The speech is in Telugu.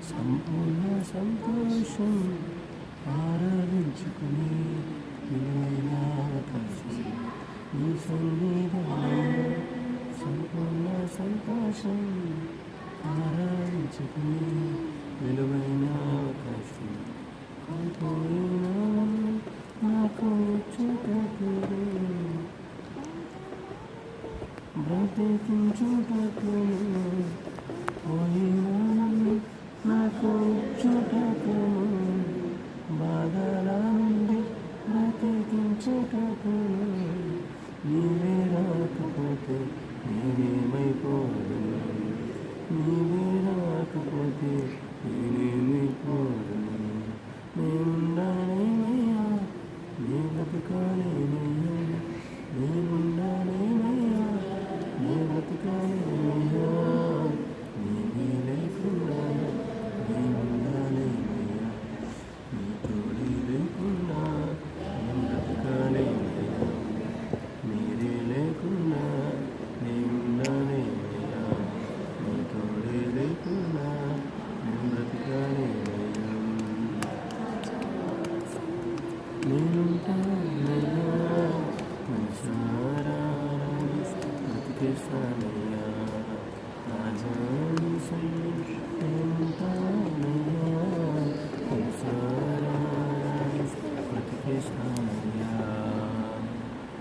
సంపూర్ణ సంతోషం ఆరాధించుకుని విలువైన అవకాశం నీ సన్నిధిలో సంపూర్ణ సంతోషం ఆరాధించుకుని విలువైన అవకాశం కోల్పోయినా నాకు చూటకు బ్రతికించుటకు పోయినా నాకు చూటకు బాధల నుండి బ్రతికించుటకు నీవే రాకపోతే నేనేమైపోదు నీవే రాకపోతే నేనేమైపోదు నేనుండాలేమయ్యా నీ బతుకాలేమయ్యా నేనుండాలేమయ్యా నీ బతుకాలేమయ్యా నీవే లేకుండా నేనుండాలేమయ్యా నీ తోడే లేకుండా నేను బతుకాలేమయ్యా నీరే లేకుండా నేనుండాలేమయ్యా నీ తోడే లేకుండా నేను బ్రతకాలేమయ్యా నేనుంటానయ్యా మనసారా బ్రతికేస్తానయ్యా